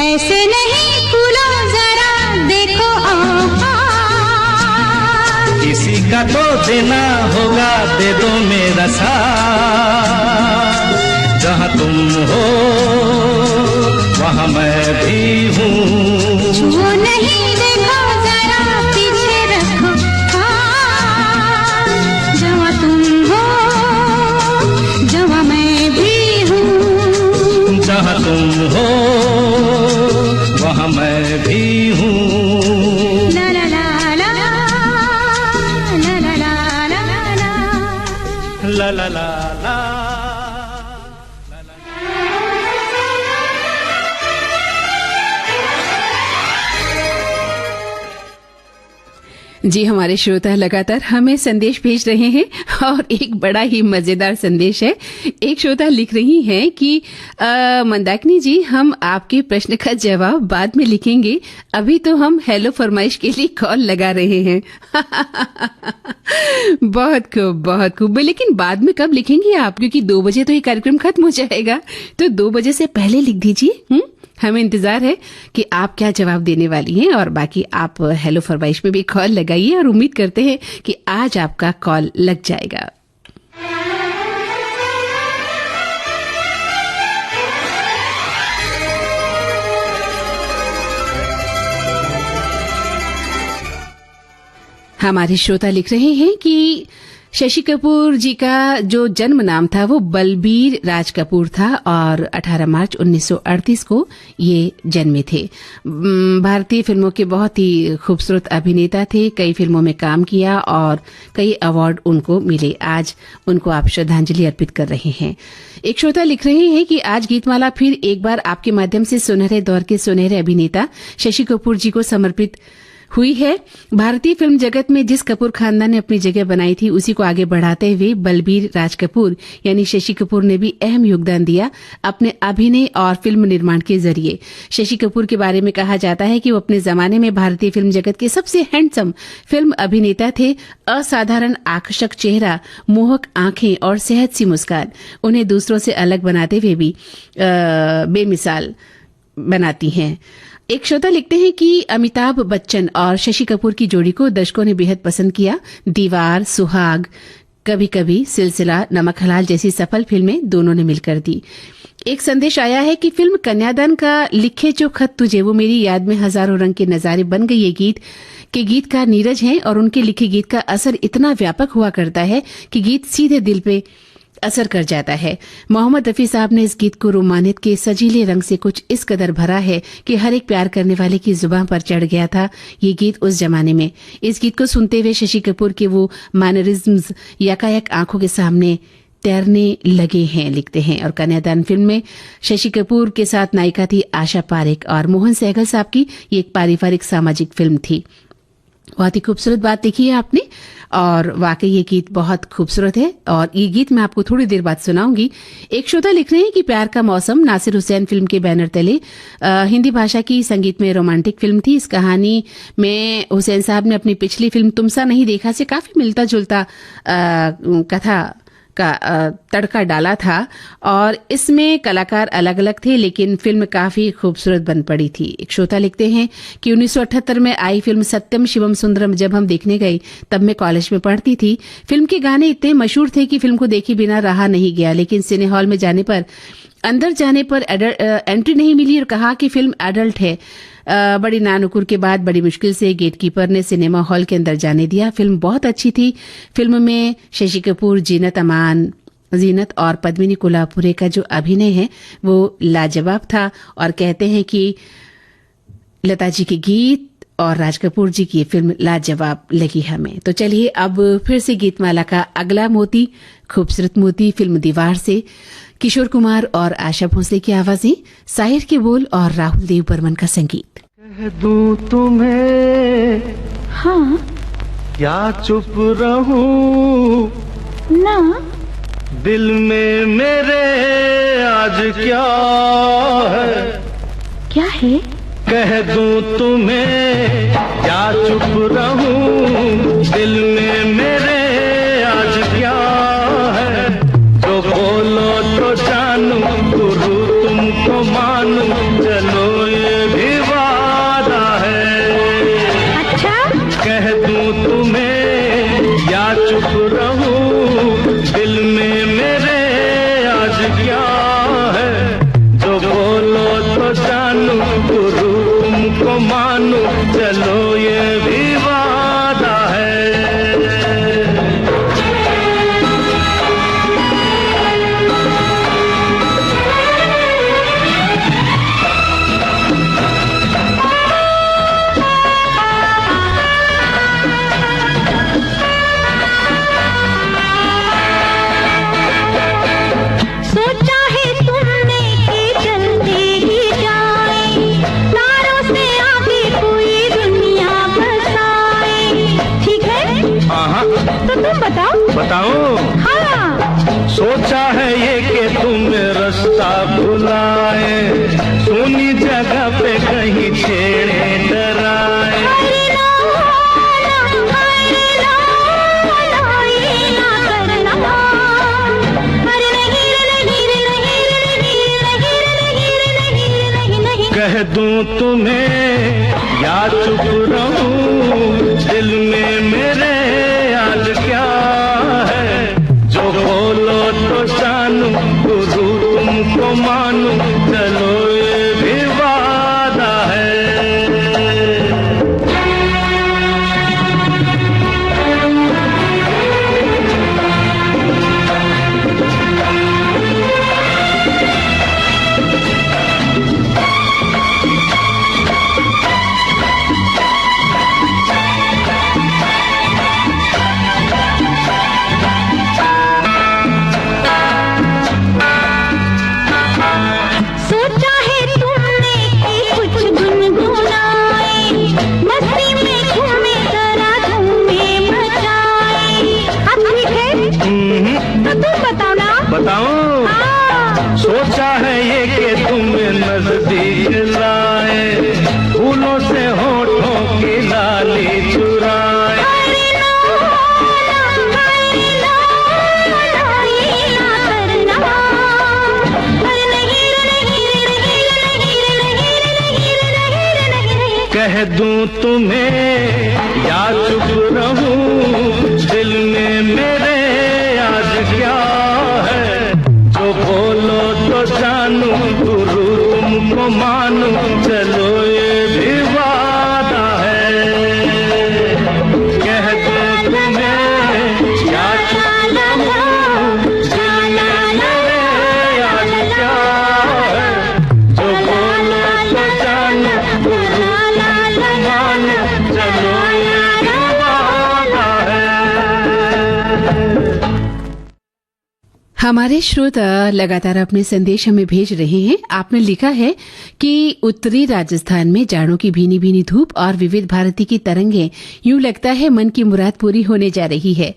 Speaker 2: ऐसे नहीं खुलो जरा देखो
Speaker 3: किसी का तो देना होगा, दे दो मेरा साथ, जहाँ तुम हो वहाँ मैं भी हूँ।
Speaker 2: छुओ नहीं देखो जरा पीछे रखो हाथ, जहाँ तुम हो जहाँ मैं भी हूँ।
Speaker 3: जहाँ तुम हो वहाँ मैं भी हूँ।
Speaker 2: ला ला ला ला ला ला ला ला
Speaker 3: ला ला ला ला।
Speaker 1: जी, हमारे श्रोता लगातार हमें संदेश भेज रहे हैं और एक बड़ा ही मजेदार संदेश है। एक श्रोता लिख रही हैं कि मंदाकिनी जी, हम आपके प्रश्न का जवाब बाद में लिखेंगे, अभी तो हम हेलो फरमाइश के लिए कॉल लगा रहे हैं। बहुत खूब, बहुत खूब। लेकिन बाद में कब लिखेंगे आप, क्योंकि 2 बजे तो ये कार्यक्रम खत्म हो जाएगा, तो 2 बजे से पहले लिख दीजिए। हमें इंतजार है कि आप क्या जवाब देने वाली हैं, और बाकी आप हेलो फरमाइश में भी कॉल लगाइए और उम्मीद करते हैं कि आज आपका कॉल लग जाएगा। हमारे श्रोता लिख रहे हैं कि शशि कपूर जी का जो जन्म नाम था वो बलबीर राज कपूर था और 18 मार्च 1938 को ये जन्मे थे। भारतीय फिल्मों के बहुत ही खूबसूरत अभिनेता थे, कई फिल्मों में काम किया और कई अवार्ड उनको मिले। आज उनको आप श्रद्धांजलि अर्पित कर रहे हैं। एक श्रोता लिख रहे हैं कि आज गीतमाला फिर एक बार आपके माध्यम से सुनहरे दौर के सुनहरे अभिनेता शशि कपूर जी को समर्पित हुई है। भारतीय फिल्म जगत में जिस कपूर खानदान ने अपनी जगह बनाई थी उसी को आगे बढ़ाते हुए बलबीर राज कपूर यानी शशि कपूर ने भी अहम योगदान दिया अपने अभिनय और फिल्म निर्माण के जरिए। शशि कपूर के बारे में कहा जाता है कि वो अपने जमाने में भारतीय फिल्म जगत के सबसे हैंडसम फिल्म अभिनेता थे। असाधारण आकर्षक चेहरा, मोहक आंखें और सेहत सी मुस्कान उन्हें दूसरों से अलग बनाते हुए भी बेमिसाल बनाती हैं। एक श्रोता लिखते हैं कि अमिताभ बच्चन और शशि कपूर की जोड़ी को दर्शकों ने बेहद पसंद किया। दीवार, सुहाग, कभी कभी, सिलसिला, नमक हलाल जैसी सफल फिल्में दोनों ने मिलकर दी। एक संदेश आया है कि फिल्म कन्यादान का लिखे जो खत तुझे वो मेरी याद में हजारों रंग के नजारे बन गई। ये गीत के गीतकार नीरज हैं और उनके लिखे गीत का असर इतना व्यापक हुआ करता है कि गीत सीधे दिल पे असर कर जाता है। मोहम्मद रफी साहब ने इस गीत को रोमानियत के सजीले रंग से कुछ इस कदर भरा है कि हर एक प्यार करने वाले की जुबान पर चढ़ गया था ये गीत उस जमाने में। इस गीत को सुनते हुए शशि कपूर के वो मैनरिज्म्स यकायक आंखों के सामने तैरने लगे हैं, लिखते हैं। और कन्यादान फिल्म में शशि कपूर के साथ नायिका थी आशा पारेख और मोहन सहगल साहब की ये एक पारिवारिक सामाजिक फिल्म थी। बहुत ही खूबसूरत बात लिखी है आपने और वाकई ये गीत बहुत खूबसूरत है और ये गीत मैं आपको थोड़ी देर बाद सुनाऊंगी। एक श्रोता लिख रहे हैं कि प्यार का मौसम नासिर हुसैन फिल्म के बैनर तले हिंदी भाषा की संगीत में रोमांटिक फिल्म थी। इस कहानी में हुसैन साहब ने अपनी पिछली फिल्म तुमसा नहीं देखा से काफी मिलता जुलता कथा का तड़का डाला था और इसमें कलाकार अलग अलग थे लेकिन फिल्म काफी खूबसूरत बन पड़ी थी। एक श्रोता लिखते हैं कि 1978 में आई फिल्म सत्यम शिवम सुंदरम जब हम देखने गए तब मैं कॉलेज में पढ़ती थी। फिल्म के गाने इतने मशहूर थे कि फिल्म को देखे बिना रहा नहीं गया, लेकिन सिने हॉल में अंदर जाने पर एंट्री नहीं मिली और कहा कि फिल्म एडल्ट है। बड़ी नानुकुर के बाद बड़ी मुश्किल से गेटकीपर ने सिनेमा हॉल के अंदर जाने दिया। फिल्म बहुत अच्छी थी। फिल्म में शशि कपूर, जीनत और पद्मिनी कोल्हापुरे का जो अभिनय है वो लाजवाब था और कहते हैं कि लता जी के गीत और राज कपूर जी की फिल्म लाजवाब लगी हमें। तो चलिए अब फिर से गीतमाला का अगला मोती, खूबसूरत मोती फिल्म दीवार से किशोर कुमार और आशा भोसले की आवाजें, साहिर के बोल और राहुल देव बर्मन का संगीत।
Speaker 3: कह दूं तुम्हें
Speaker 2: हाँ
Speaker 3: या चुप रहूं
Speaker 2: ना
Speaker 3: दिल में मेरे आज क्या है कह दूं तुम्हें या चुप रहूं दिल में मेरे आज क्या है जो बोलो तो जानू गुरु तुमको मानू चलो ये भी वादा है।
Speaker 2: अच्छा
Speaker 3: कह दूं तुम्हें या चुप रहूं दिल में मेरे आज क्या है जो बोलो तो जानू गुरु तुमको मानू चलो ये भी वादा है।
Speaker 2: सोचा है तुमने कि चलते ही जाए तारों से आगे कोई दुनिया बसाए, ठीक है?
Speaker 3: हाँ
Speaker 2: तो तुम
Speaker 3: बताओ।
Speaker 2: हाँ
Speaker 3: सोचा है ये कि तुम्हें रास्ता भुलाए सोनी जगह पे कहीं छेड़े डराए। तुम्हें या चुप रहूं, दिल में मेरे आज क्या है, जो बोलो तो जानूं, गुरु तुमको मानूं, चलो ये भी वादा है।
Speaker 2: सोचा है तुमने कि कुछ गुनगुनाए, मस्ती में घूमे जरा धूमे मचाए। अब ठीक है तो तुम बताओ ना।
Speaker 3: बताऊं?
Speaker 2: हाँ।
Speaker 3: सोचा है ये कि तुम्हें नजदीक लाए, फूलों से होठों की लाली चुराए।
Speaker 2: अरे ना, ये ना करना। अरे नहीं।
Speaker 3: कह दूं तुम्हें या चुप रहूं, दिल में मेरे आज क्या है, जो बोलो तो जानूं, गुरु तुमको मानूं, चलो ये भी वादा है। कह दूं तुम्हें या चुप रहूं, दिल में मेरे आज क्या है, जो बोलो तो जानूं, गुरु तुमको मानूं, चलो ये भी वादा है।
Speaker 1: हमारे श्रोता लगातार अपने संदेश हमें भेज रहे हैं। आपने लिखा है कि उत्तरी राजस्थान में जाड़ों की भीनी भीनी धूप और विविध भारती की तरंगें, यूं लगता है मन की मुराद पूरी होने जा रही है।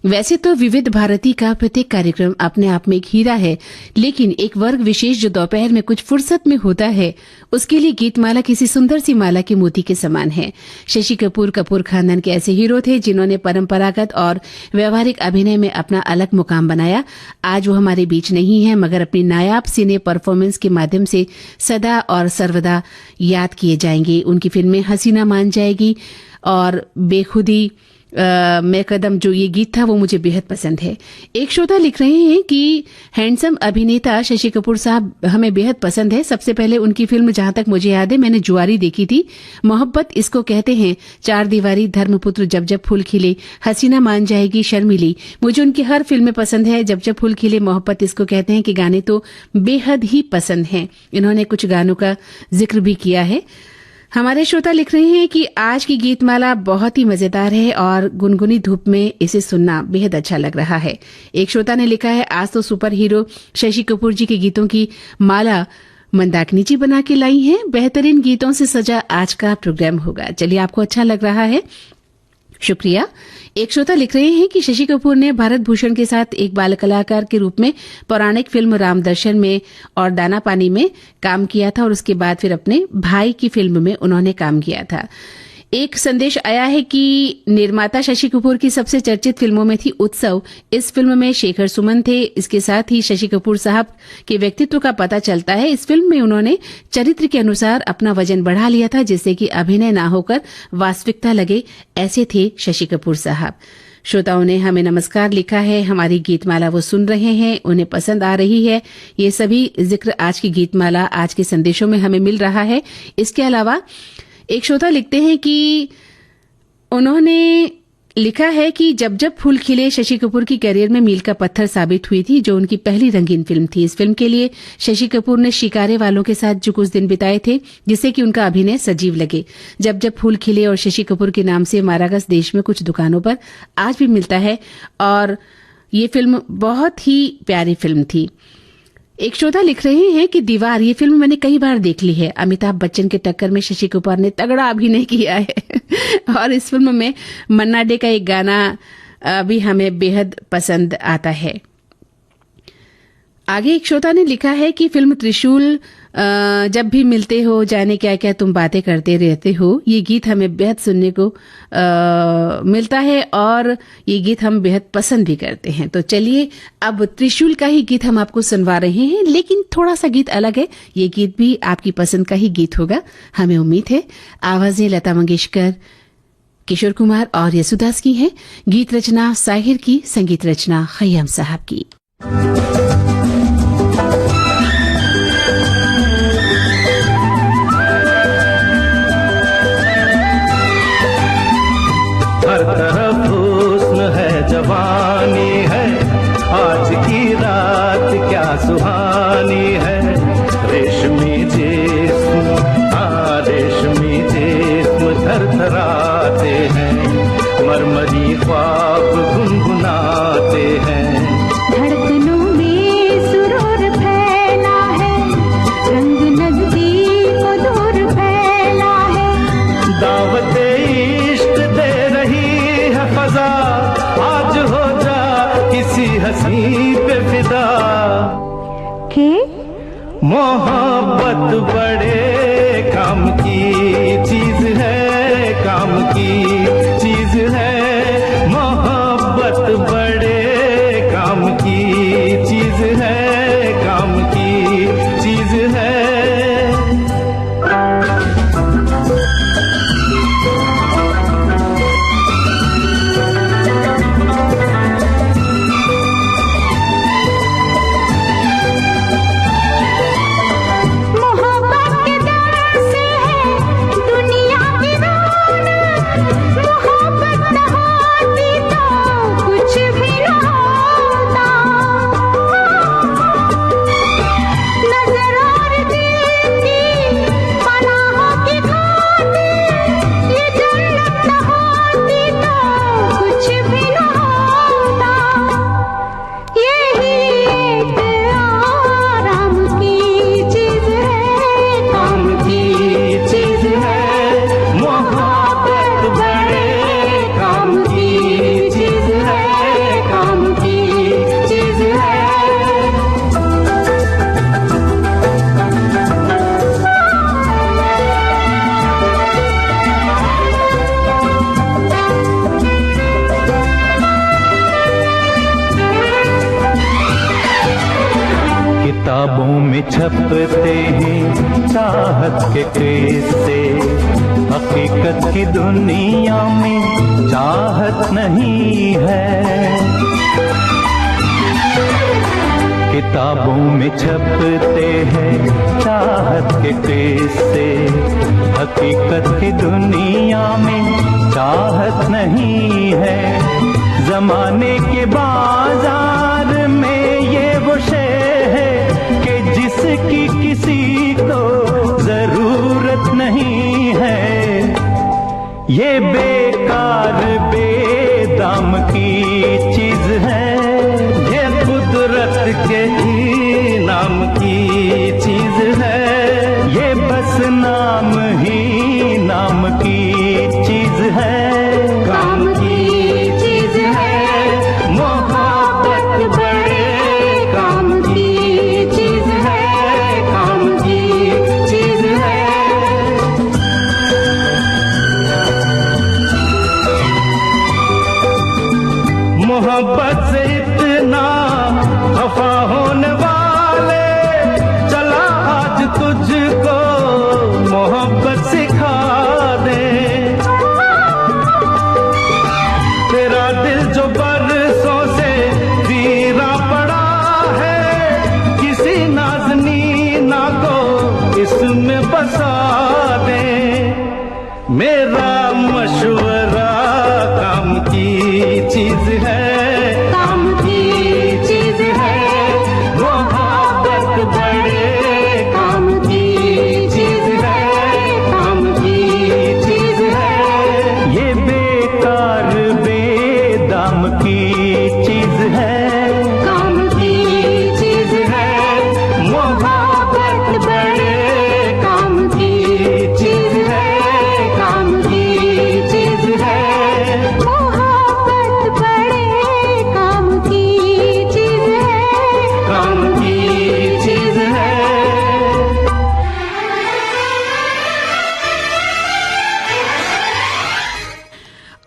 Speaker 1: वैसे तो विविध भारती का प्रत्येक कार्यक्रम अपने आप में एक हीरा है, लेकिन एक वर्ग विशेष जो दोपहर में कुछ फुर्सत में होता है, उसके लिए गीतमाला किसी सुंदर सी माला के मोती के समान है। शशि कपूर कपूर खानदान के ऐसे हीरो थे जिन्होंने परंपरागत और व्यवहारिक अभिनय में अपना अलग मुकाम बनाया। आज वो हमारे बीच नहीं है, मगर अपनी नायाब सिने परफॉर्मेंस के माध्यम से सदा और सर्वदा याद किए जाएंगे। उनकी फिल्में हसीना मान जाएगी और बेखुदी मैं कदम, जो ये गीत था वो मुझे बेहद पसंद है। एक श्रोता लिख रहे हैं कि हैंडसम अभिनेता शशि कपूर साहब हमें बेहद पसंद है। सबसे पहले उनकी फिल्म, जहां तक मुझे याद है, मैंने जुआरी देखी थी। मोहब्बत इसको कहते हैं, चार दीवारी, धर्मपुत्र, जब जब फूल खिले, हसीना मान जाएगी, शर्मिली। मुझे उनकी हर फिल्में पसंद है। जब जब फूल खिले, मोहब्बत इसको कहते हैं के गाने तो बेहद ही पसंद हैं। इन्होंने कुछ गानों का जिक्र भी किया है। हमारे श्रोता लिख रहे हैं कि आज की गीतमाला बहुत ही मजेदार है और गुनगुनी धूप में इसे सुनना बेहद अच्छा लग रहा है। एक श्रोता ने लिखा है, आज तो सुपर हीरो शशि कपूर जी के गीतों की माला मंदाकिनी जी बना के लाई हैं। बेहतरीन गीतों से सजा आज का प्रोग्राम होगा। चलिए, आपको अच्छा लग रहा है, शुक्रिया। एक श्रोता लिख रहे हैं कि शशि कपूर ने भारत भूषण के साथ एक बाल कलाकार के रूप में पौराणिक फिल्म राम दर्शन में और दाना पानी में काम किया था और उसके बाद फिर अपने भाई की फिल्म में उन्होंने काम किया था। एक संदेश आया है कि निर्माता शशि कपूर की सबसे चर्चित फिल्मों में थी उत्सव। इस फिल्म में शेखर सुमन थे। इसके साथ ही शशि कपूर साहब के व्यक्तित्व का पता चलता है। इस फिल्म में उन्होंने चरित्र के अनुसार अपना वजन बढ़ा लिया था, जिससे कि अभिनय ना होकर वास्तविकता लगे। ऐसे थे शशि कपूर साहब। श्रोताओं ने हमें नमस्कार लिखा है। हमारी गीतमाला वो सुन रहे हैं, उन्हें पसंद आ रही है। ये सभी जिक्र आज की गीतमाला, आज के संदेशों में हमें मिल रहा है। इसके अलावा एक श्रोता लिखते हैं कि उन्होंने लिखा है कि जब जब फूल खिले शशि कपूर की करियर में मील का पत्थर साबित हुई थी, जो उनकी पहली रंगीन फिल्म थी। इस फिल्म के लिए शशि कपूर ने शिकारे वालों के साथ जो कुछ दिन बिताए थे, जिससे कि उनका अभिनय सजीव लगे। जब जब फूल खिले और शशि कपूर के नाम से मारागस देश में कुछ दुकानों पर आज भी मिलता है और ये फिल्म बहुत ही प्यारी फिल्म थी। एक श्रोता लिख रहे हैं कि दीवार, ये फिल्म मैंने कई बार देख ली है। अमिताभ बच्चन के टक्कर में शशि कपूर ने तगड़ा अभिनय किया है और इस फिल्म में मन्ना डे का एक गाना भी हमें बेहद पसंद आता है। आगे एक श्रोता ने लिखा है कि फिल्म त्रिशूल जब भी मिलते हो जाने क्या क्या तुम बातें करते रहते हो, ये गीत हमें बेहद सुनने को मिलता है और ये गीत हम बेहद पसंद भी करते हैं। तो चलिए अब त्रिशूल का ही गीत हम आपको सुनवा रहे हैं, लेकिन थोड़ा सा गीत अलग है। ये गीत भी आपकी पसंद का ही गीत होगा, हमें उम्मीद है। आवाजें लता मंगेशकर, किशोर कुमार और यसुदास की हैं। गीत रचना साहिर की, संगीत रचना खय्याम साहब की।
Speaker 3: हर तरफ हुस्न है, जवानी है, आज की रात क्या सुहानी है। रेशमी जिस्म, हाँ रेशमी जिस्म थरथराते हैं, मरमरी ख्वाब गुनगुनाते हैं।
Speaker 2: धड़कनों में सुरूर फैला है, रंग नजदीक दूर फैला है।
Speaker 3: दावत इश्क दे रही है फजा, आज हो जा किसी हंसी पे फिदा।
Speaker 2: के
Speaker 3: मोहब्बत बड़े काम की चीज है, काम की चीज है। मोहब्बत बड़े काम की चीज है, काम की चीज है।
Speaker 2: मोहब्बत के दर से है दुनिया की रौनक, मोहब्बत न होती तो कुछ भी न होता। नजर और दिल की पनाहों की खातिर, ये जन्नत न होती तो कुछ भी न होता। यही एक आराम की चीज है,
Speaker 3: काम की चीज है। मोहब्बत बड़े काम की चीज है, काम की चीज है। किताबों में छपते हैं चाहत के किस्से, हकीकत की दुनिया में चाहत नहीं है। किताबों में छपते हैं चाहत के किस्से, हकीकत की दुनिया में चाहत नहीं है। जमाने के बाजार में ये वो शे है कि जिसकी किसी को जरूरत नहीं है। ये बेकार बेदाम की चीज है, ये कुदरत के इनाम की चीज है। ये बस नाम ही नाम की चीज है, काम की चीज है। मोहब्बत बड़े काम की चीज है, काम की चीज है। मोहब्बत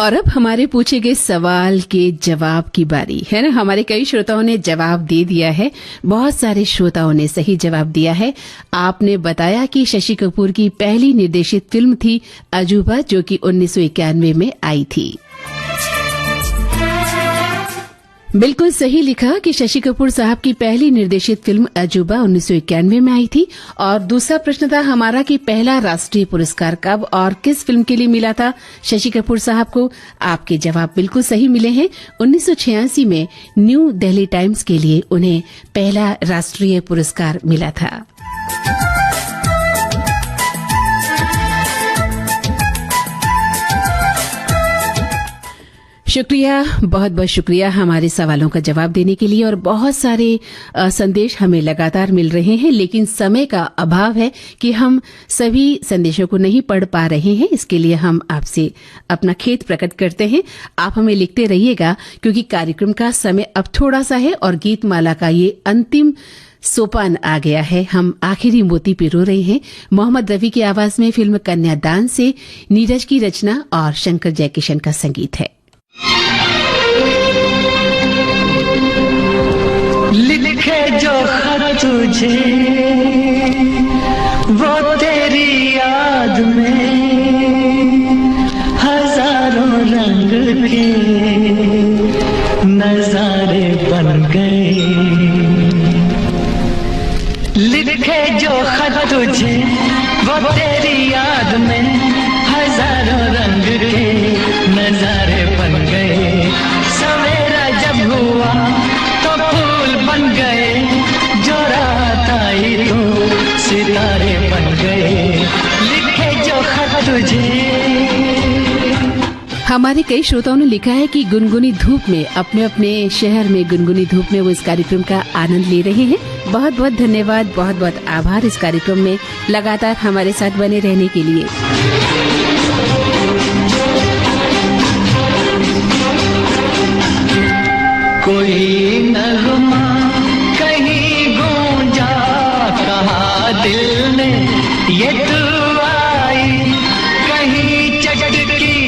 Speaker 1: और अब हमारे पूछे गए सवाल के जवाब की बारी है ना। हमारे कई श्रोताओं ने जवाब दे दिया है, बहुत सारे श्रोताओं ने सही जवाब दिया है। आपने बताया कि शशि कपूर की पहली निर्देशित फिल्म थी अजूबा, जो कि 1991 में आई थी। बिल्कुल सही लिखा कि शशि कपूर साहब की पहली निर्देशित फिल्म अजूबा 1991 में आई थी। और दूसरा प्रश्न था हमारा कि पहला राष्ट्रीय पुरस्कार कब और किस फिल्म के लिए मिला था शशि कपूर साहब को। आपके जवाब बिल्कुल सही मिले हैं। 1986 में न्यू दिल्ली टाइम्स के लिए उन्हें पहला राष्ट्रीय पुरस्कार मिला था। शुक्रिया, बहुत बहुत शुक्रिया हमारे सवालों का जवाब देने के लिए। और बहुत सारे संदेश हमें लगातार मिल रहे हैं, लेकिन समय का अभाव है कि हम सभी संदेशों को नहीं पढ़ पा रहे हैं। इसके लिए हम आपसे अपना खेद प्रकट करते हैं। आप हमें लिखते रहिएगा, क्योंकि कार्यक्रम का समय अब थोड़ा सा है और गीत माला का ये अंतिम सोपान आ गया है। हम आखिरी मोती पिरो रहे हैं। मोहम्मद रफी की आवाज में फिल्म कन्यादान से नीरज की रचना और शंकर जयकिशन का संगीत है।
Speaker 3: लिखे जो खत तुझे वो तेरी याद में हजारों रंग के नजारे बन गए। लिखे जो खत तुझे वो तेरी याद में हजारों रंग के नजारे बन गए। सवेरा जब हुआ तो फूल बन गए, जो रात आई तो सितारे बन गए। लिखे जो खत तुझे।
Speaker 1: हमारे कई श्रोताओं ने लिखा है कि गुनगुनी धूप में अपने अपने शहर में गुनगुनी धूप में वो इस कार्यक्रम का आनंद ले रहे हैं। बहुत बहुत धन्यवाद, बहुत बहुत आभार इस कार्यक्रम में लगातार हमारे साथ बने रहने के लिए।
Speaker 3: कोई नगमा कहीं गूंजा, कहा दिल ने ये दुआई, कहीं चटकी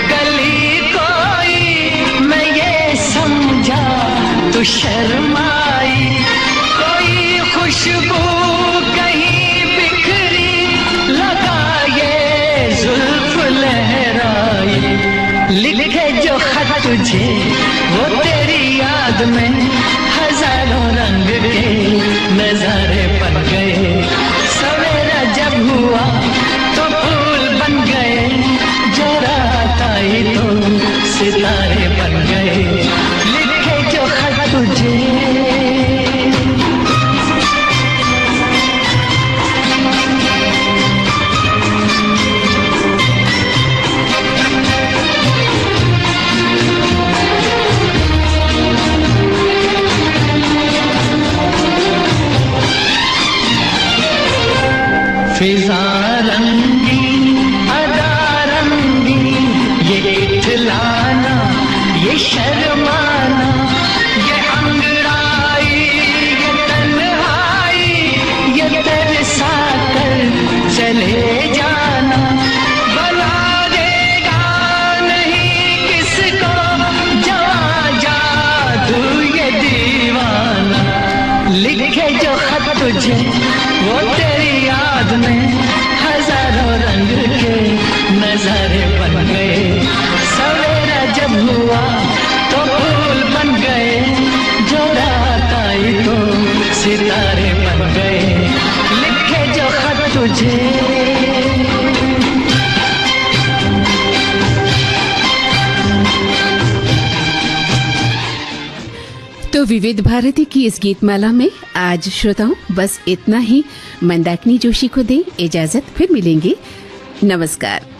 Speaker 3: कली कोई, मैं ये समझा तो शर्माई। कोई खुशबू कहीं बिखरी, लगा ये जुल्फ लहराई। लिखे जो खत तुझे वो तेरी याद में हजारों रंग के नजारे बन गए। सवेरा जब हुआ तो फूल बन गए, जो रात आई तो सितारे बन गए। लिखे जो खत तुझे। फिजा रंगी अदा रंगी, ये इठलाना ये शर्माना, ये अंगड़ाई ये तन्हाई, ये तरसा कर चले जाना। बना देगा नहीं किसको जवां जादू ये दीवाना। लिखे जो खत तुझे वो तेरी याद में हजारों रंग के नजारे बन गए। सवेरा जब हुआ तो फूल बन गए, जो रात आई तो सितारे बन गए। लिखे जो खत तुझे।
Speaker 1: तो विविध भारती की इस गीतमाला में आज श्रोताओं बस इतना ही। मंदाकिनी जोशी को दें इजाजत, फिर मिलेंगे। नमस्कार।